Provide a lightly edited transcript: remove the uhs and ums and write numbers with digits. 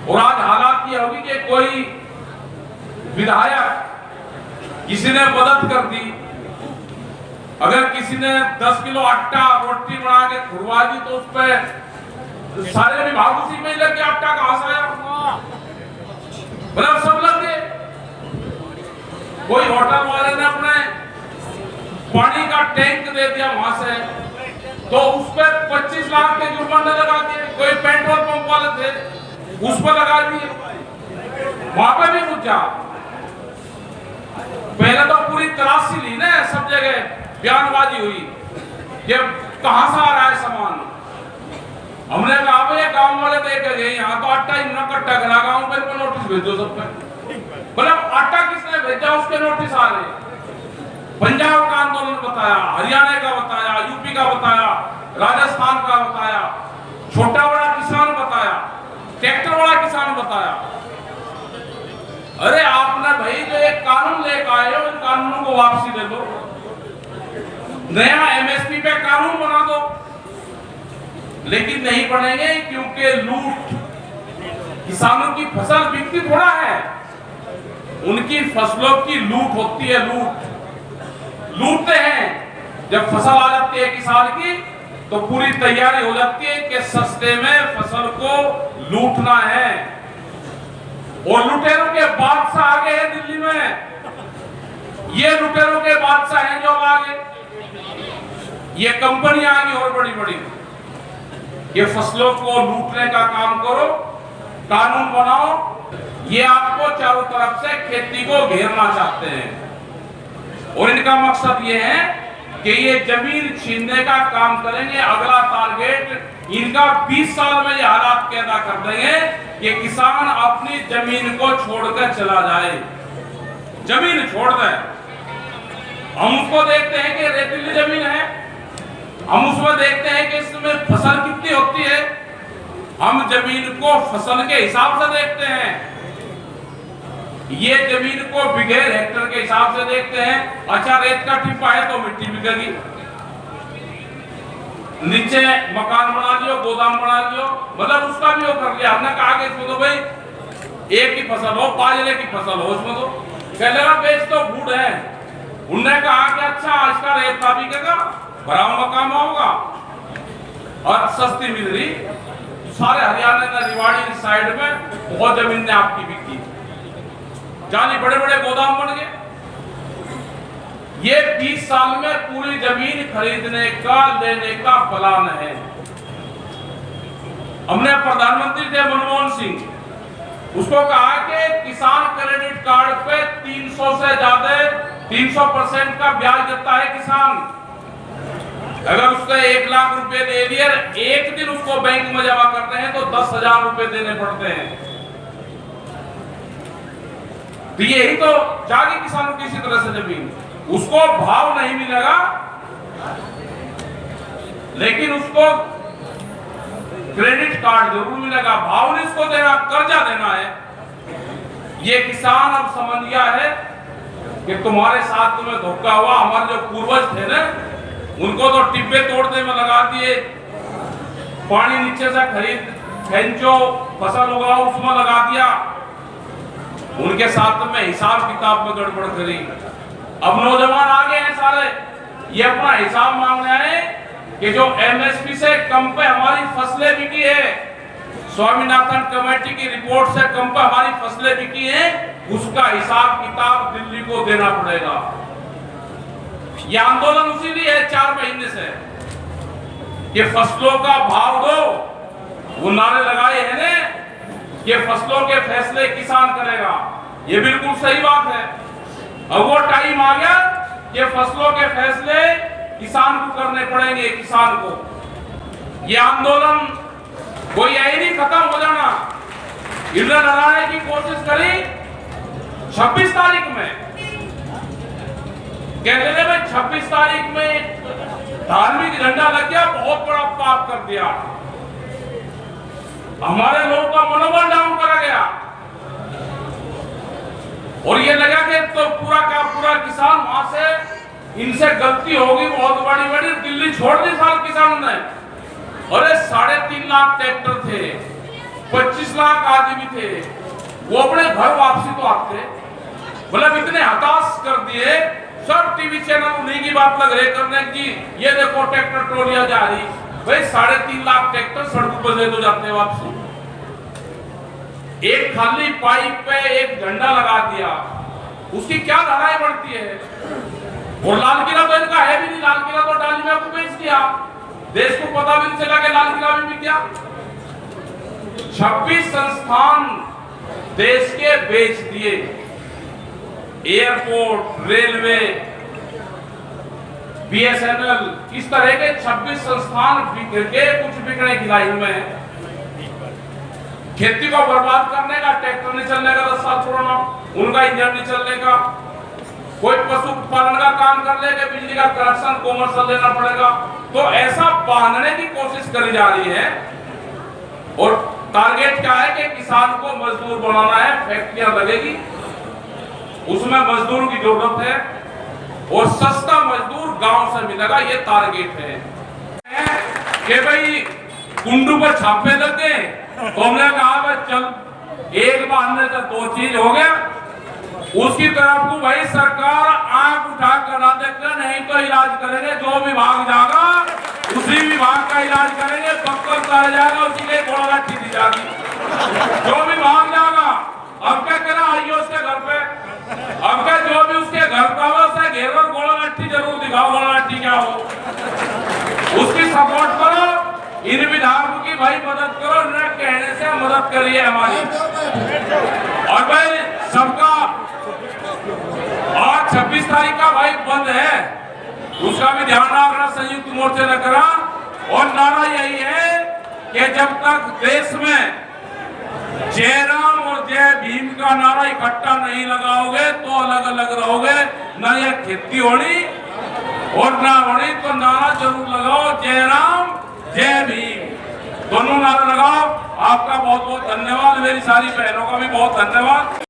और आज हालात ये होगी कि कोई विधायक किसी ने मदद कर दी, अगर किसी ने 10 किलो आटा रोटी बना के खुरवा दी तो उस पर सारे विभाग उसी में लग गया, आटा कहां से आया, मतलब सब लग गए। कोई होटल वाले ने अपने पानी का टैंक दे दिया वहां से, तो उस पर 25 लाख के जुर्माने लगा दिए। कोई पेट्रोल पंप वाले थे उस पर लगा दिए, वहां पे भी पूछा। पहले तो पूरी तलाशी ली ना, सब जगह बयानबाजी हुई कि कहां से आ रहा है सामान। हमने कहा भाई गांव वाले देख गए, यहाँ तो आटा ही ना कट्टा करा, गांव में को नोटिस भेजो सब पे। मतलब आटा किसने भेजा उसके नोटिस आ रहे। पंजाब का आंदोलन बताया, हरियाणा का बताया, यूपी का बताया, राजस्थान का बताया, छोटा बड़ा किसान बताया, ट्रैक्टर वाला किसान बताया। अरे आपने भाई जो एक कानून लेकर आए हो, इन कानूनों को वापसी दे दो, नया एमएसपी पे कानून बना दो। लेकिन नहीं बनेंगे क्योंकि लूट, किसानों की फसल बिकती थोड़ा है, उनकी फसलों की लूट होती है। लूटते हैं। जब फसल आ जाती है किसान की तो पूरी तैयारी हो जाती है कि सस्ते में फसल को लूटना है। और लुटेरों के बादशाह आगे हैं दिल्ली में, ये लुटेरों के बादशाह हैं जो आगे, ये कंपनियां आगे और बड़ी बड़ी, ये फसलों को लूटने का काम करो, कानून बनाओ। ये आपको चारों तरफ से खेती को घेरना चाहते हैं और इनका मकसद ये है कि ये जमीन छीनने का काम करेंगे। अगला टारगेट इनका 20 साल में ये हालात पैदा कर देंगे कि किसान अपनी जमीन को छोड़कर चला जाए, जमीन छोड़ दे। हम उसको देखते हैं कि रेतीली जमीन है, हम उसमें देखते हैं कि इसमें फसल कितनी होती है, हम जमीन को फसल के हिसाब से देखते हैं। ये जमीन को बीघे हेक्टर के हिसाब से देखते हैं। अच्छा रेत का टिप्पा है तो मिट्टी बिकेगी, नीचे मकान बना लियो, गोदाम बना लियो, मतलब उसका भी वो कर लिया। हमने कहा कि इसमें तो भाई एक ही फसल हो, बाजरे की फसल हो, उसमें तो कह लेगा बेच तो बूढ़ है। उन्होंने कहा कि अच्छा आज का रेत का बिकेगा, भरा मकान होगा और सस्ती मिल रही। सारे हरियाणा का रिवाड़ी साइड में बहुत जमीन ने आपकी बिकी, जानी बड़े बड़े गोदाम बन गए। ये 20 साल में पूरी जमीन खरीदने का लेने का प्लान है। हमने प्रधानमंत्री थे मनमोहन सिंह, उसको कहा कि किसान क्रेडिट कार्ड पे 300 से ज्यादा 300% का ब्याज देता है किसान। अगर उसका 1 लाख रुपए दे दिए, एक दिन उसको बैंक में जमा करते हैं तो 10,000 रुपए देने पड़ते हैं। तो यही तो जागी किसानों की इसी तरह से जमीन, उसको भाव नहीं मिलेगा लेकिन उसको क्रेडिट कार्ड जरूर मिलेगा, भाव नहीं उसको देना, कर्जा देना है। ये किसान अब समझ गया है कि तुम्हारे साथ तुम्हें धोखा हुआ। हमारे जो पूर्वज थे ना, उनको तो टिब्बे तोड़ने में लगा दिए, पानी नीचे से खरीद खेचो, फसल उगाओ, उसमें लगा दिया। उनके साथ में हिसाब किताब में गड़बड़ करी। अब नौजवान आगे हैं सारे, ये अपना हिसाब मांगने आए कि जो एमएसपी से कम पे हमारी फसलें बिकी है, स्वामीनाथन कमेटी की रिपोर्ट से कम पे हमारी फसलें बिकी हैं, उसका हिसाब किताब दिल्ली को देना पड़ेगा। ये आंदोलन उसी लिए है 4 महीने से, ये फसलों का भाव दो। वो नारे लगाए हैं ने कि फसलों के फैसले किसान करेगा, ये बिल्कुल सही बात है। अब वो टाइम आ गया कि फसलों के फैसले किसान को करने पड़ेंगे, किसान को। ये आंदोलन कोई यही नहीं खत्म हो जाना। इधर लड़ाने की कोशिश करी 26 तारीख में, कहते थे भाई 26 तारीख में धार्मिक झंडा लग गया, बहुत बड़ा पाप कर दिया, हमारे लोगों का मनोबल डाउन करा गया। और ये लगा कि तो पूरा का पूरा किसान वहां से, इनसे गलती होगी बहुत बड़ी बड़ी, दिल्ली छोड़ दी साल किसानों ने। अरे 3.5 लाख ट्रैक्टर थे, 25 लाख आदमी थे, वो अपने घर वापसी तो आते, मतलब इतने हताश कर दिए। सब टीवी चैनल उन्हीं की बात लग रहे करने की, ये देखो ट्रैक्टर ट्रॉलियां जा रही। भाई 3.5 लाख ट्रैक्टर सड़कों पर ले तो जाते हैं वापसी। एक खाली पाइप पे एक झंडा लगा दिया, उसकी क्या धाराएं बढ़ती है। और लाल किला तो इनका है भी नहीं, लाल किला तो डाली में आपको बेच दिया, देश को पता भी नहीं चला कि लाल किला में भी क्या। 26 संस्थान देश के बेच दिए, एयरपोर्ट, रेलवे, BSNL, इस तरह के 26 संस्थान बिक के कुछ बिकने की लाइन में है। खेती को बर्बाद करने का, ट्रैक्टर नहीं चलने का 10 साल पुराना, उनका इंजन नहीं चलने का। कोई पशु पालन का काम कर लेगा, बिजली का कनेक्शन कॉमर्शियल लेना पड़ेगा। तो ऐसा बांधने की कोशिश करी जा रही है। और टारगेट क्या है कि किसान को मजदूर बनाना है, फैक्ट्रियां लगेगी, उसमें मजदूर की जरूरत है और सस्ता मजदूर गांव से मिलेगा, ये टारगेट है। कि भाई कुंडू पर छापे लगे, तो हमने कहा भाई चल एक बांधने से 2 चीज हो गया। उसकी तरफ को भाई सरकार आंख उठा कर ना देकर, नहीं तो इलाज करेंगे, जो विभाग जाएगा उसी विभाग का इलाज करेंगे, पक्का कर जाएगा, उसी लिए गोला लाठी दी जाएगी। जो विभाग जाएगा, अब क्या करा, आइए उसके घर पे, अब क्या जो भी उसके घर का हो उसे घेरो, गोला लाठी जरूर दिखाओ, गोला लाठी क्या हो, उसकी सपोर्ट करो। इन विधायकों की भाई मदद करो, न कहने से मदद करिए हमारी। और भाई सबका आज 26 तारीख का भाई बंद है, उसका भी ध्यान रखना, संयुक्त मोर्चे न करा। और नारा यही है कि जब तक देश में जय राम और जय भीम का नारा इकट्ठा नहीं लगाओगे तो अलग अलग रहोगे, न ये खेती होनी और ना होनी। तो नारा जरूर लगाओ, जय राम जय भीम, दोनों नारा लगाओ। आपका बहुत बहुत धन्यवाद, मेरी सारी बहनों का भी बहुत धन्यवाद।